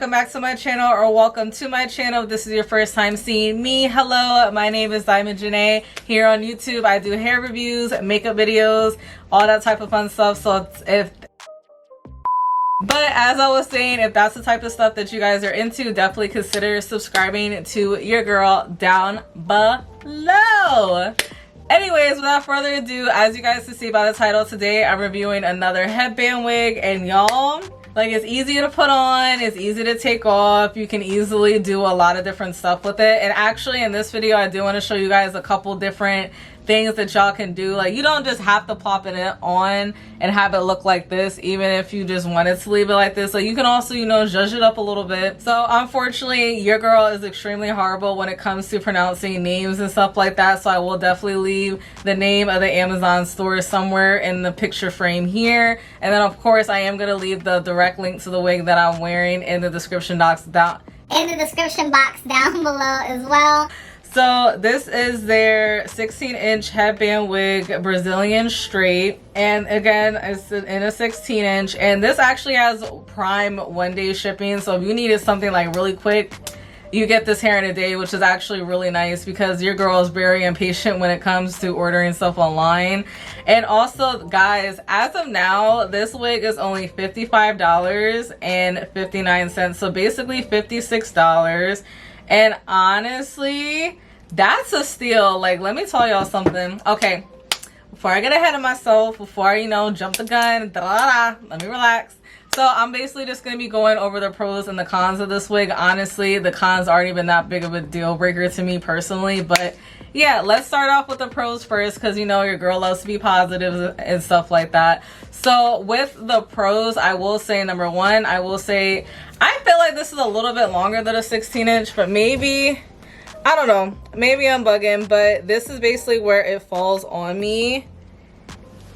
welcome back to my channel, or welcome to my channel if this is your first time seeing me. Hello, my name is Diamond Janae. Here on YouTube I do hair reviews, makeup videos, all that type of fun stuff. So but as I was saying, if that's the type of stuff that you guys are into, definitely consider subscribing to your girl down below. Anyways, without further ado, as you guys can see by the title, today I'm reviewing another headband wig, and y'all, like, it's easy to put on, it's easy to take off, you can easily do a lot of different stuff with it. And actually in this video I do want to show you guys a couple different things that y'all can do. Like, you don't just have to pop it on and have it look like this, even if you just wanted to leave it like this. Like, you can also, you know, zhuzh it up a little bit. So unfortunately your girl is extremely horrible when it comes to pronouncing names and stuff like that, so I will definitely leave the name of the Amazon store somewhere in the picture frame here, and then of course I am going to leave the direct link to the wig that I'm wearing in the description box down below as well. So this is their 16-inch headband wig, Brazilian straight, and again it's in a 16-inch, and this actually has Prime one-day shipping, so if you needed something like really quick, you get this hair in a day, which is actually really nice because your girl is very impatient when it comes to ordering stuff online. And also guys, as of now this wig is only $55.59, so basically $56. And honestly, that's a steal. Like, let me tell y'all something. Okay, before I get ahead of myself, before I, you know, jump the gun, let me relax. So I'm basically just going to be going over the pros and the cons of this wig. Honestly, the cons aren't even that big of a deal breaker to me personally. But yeah, let's start off with the pros first, because you know your girl loves to be positive and stuff like that. So with the pros, I will say, number one, I will say I feel like this is a little bit longer than a 16-inch, but maybe, I don't know, maybe I'm bugging, but this is basically where it falls on me.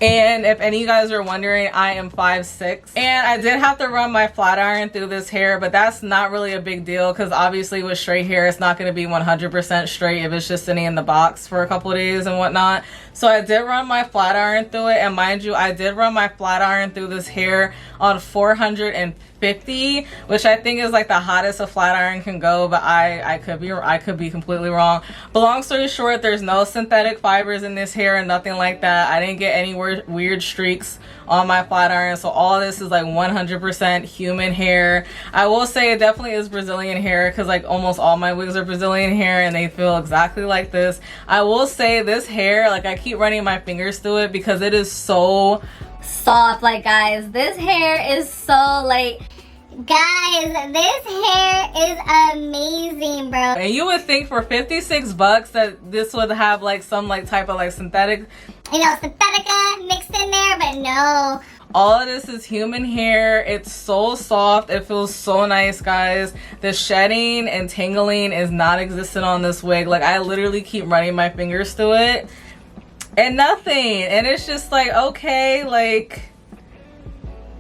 And if any of you guys are wondering, I am 5'6", and I did have to run my flat iron through this hair, but that's not really a big deal because obviously with straight hair it's not going to be 100% straight if it's just sitting in the box for a couple of days and whatnot. So I did run my flat iron through it, and mind you, I did run my flat iron through this hair on 450, which I think is like the hottest a flat iron can go, but I could be completely wrong. But long story short, there's no synthetic fibers in this hair and nothing like that. I didn't get any weird streaks on my flat iron, so all this is like 100% human hair. I will say it definitely is Brazilian hair because like almost all my wigs are Brazilian hair and they feel exactly like this. I will say this hair, like, I keep running my fingers through it because it is so soft. Like, guys, this hair is so, like, guys, this hair is amazing, bro. And you would think for 56 bucks that this would have like some like type of like synthetic, you know, synthetica mixed in there, but no. All of this is human hair. It's so soft. It feels so nice, guys. The shedding and tangling is not existent on this wig. Like, I literally keep running my fingers through it and nothing. And it's just like, okay, like,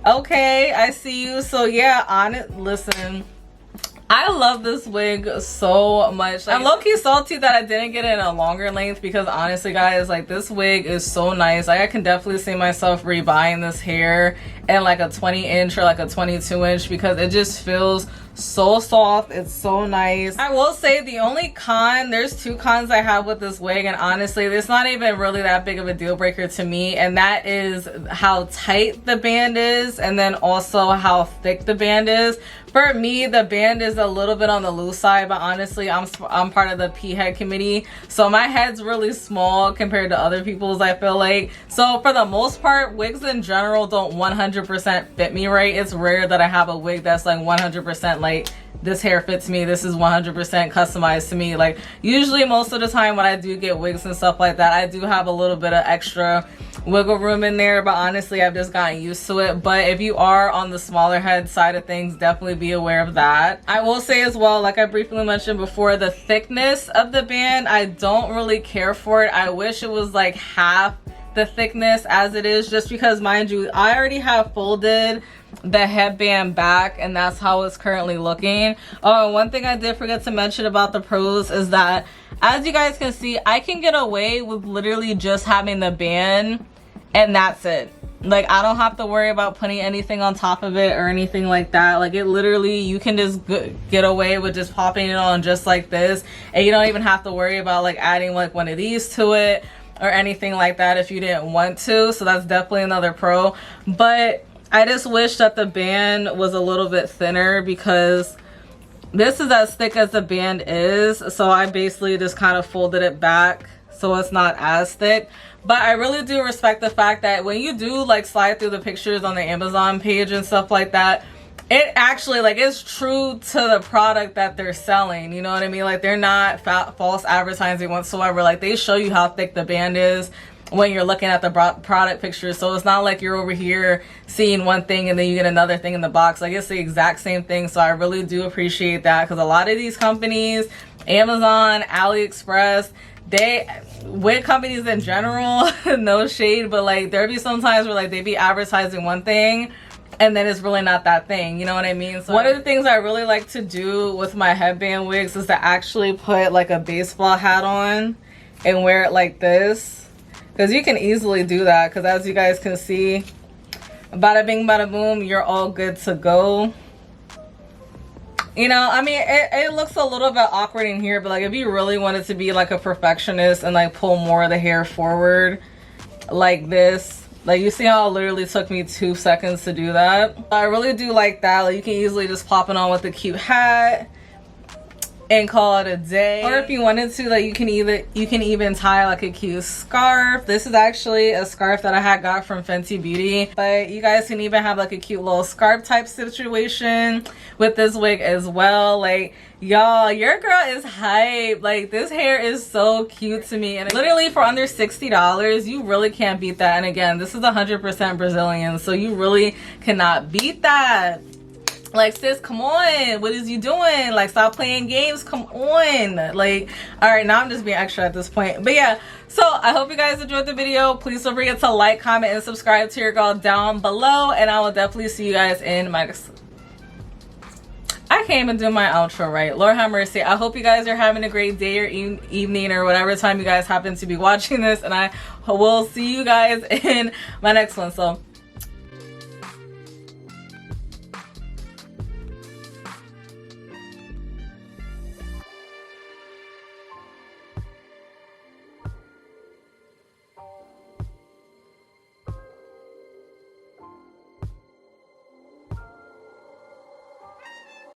okay, I see you. So yeah, listen, I love this wig so much. I'm low-key salty that I didn't get it in a longer length because honestly, guys, like, this wig is so nice. Like, I can definitely see myself rebuying this hair in like a 20-inch or like a 22-inch because it just feels so soft. It's so nice. I will say the only con, there's two cons I have with this wig, and honestly it's not even really that big of a deal breaker to me, and that is how tight the band is and then also how thick the band is. For me, the band is a little bit on the loose side, but honestly I'm part of the P head committee, so my head's really small compared to other people's, I feel like. So for the most part, wigs in general don't 100% fit me right. It's rare that I have a wig that's like 100% like, this hair fits me, this is 100% customized to me. Like, usually most of the time when I do get wigs and stuff like that, I do have a little bit of extra wiggle room in there, but honestly I've just gotten used to it. But if you are on the smaller head side of things, definitely be aware of that. I will say as well, like I briefly mentioned before, the thickness of the band, I don't really care for it. I wish it was like half the thickness as it is, just because, mind you, I already have folded the headband back and that's how it's currently looking. Oh, one thing I did forget to mention about the pros is that, as you guys can see, I can get away with literally just having the band and that's it. Like, I don't have to worry about putting anything on top of it or anything like that. Like, it literally, you can just get away with just popping it on just like this, and you don't even have to worry about like adding like one of these to it or anything like that if you didn't want to. So that's definitely another pro. But I just wish that the band was a little bit thinner, because this is as thick as the band is. So I basically just kind of folded it back so it's not as thick. But I really do respect the fact that when you do like slide through the pictures on the Amazon page and stuff like that, it actually like is true to the product that they're selling. You know what I mean? Like, they're not false advertising whatsoever. Like, they show you how thick the band is when you're looking at the product pictures. So it's not like you're over here seeing one thing and then you get another thing in the box. Like, it's the exact same thing. So I really do appreciate that, because a lot of these companies, Amazon, AliExpress, wig companies in general, no shade, but like there be sometimes where like they be advertising one thing and then it's really not that thing, you know what I mean? So one of the things I really like to do with my headband wigs is to actually put like a baseball hat on and wear it like this, because you can easily do that, because as you guys can see, bada bing bada boom, you're all good to go. You know, I mean, it looks a little bit awkward in here, but like if you really wanted to be like a perfectionist and like pull more of the hair forward like this, like you see how it literally took me 2 seconds to do that. I really do like that. Like, you can easily just pop it on with a cute hat and call it a day. Or if you wanted to, like, you can even tie like a cute scarf. This is actually a scarf that I had got from Fenty Beauty, but you guys can even have like a cute little scarf type situation with this wig as well. Like, y'all, your girl is hype. Like, this hair is so cute to me, and literally for under $60 you really can't beat that. And again, this is 100% Brazilian, so you really cannot beat that. Like, sis, come on, what is you doing? Like, stop playing games, come on. Like, all right, now I'm just being extra at this point. But yeah, so I hope you guys enjoyed the video. Please don't forget to like, comment, and subscribe to your girl down below, and I will definitely see you guys in my next... I can't even do my outro right. Lord have mercy. I hope you guys are having a great day or evening or whatever time you guys happen to be watching this, and I will see you guys in my next one. So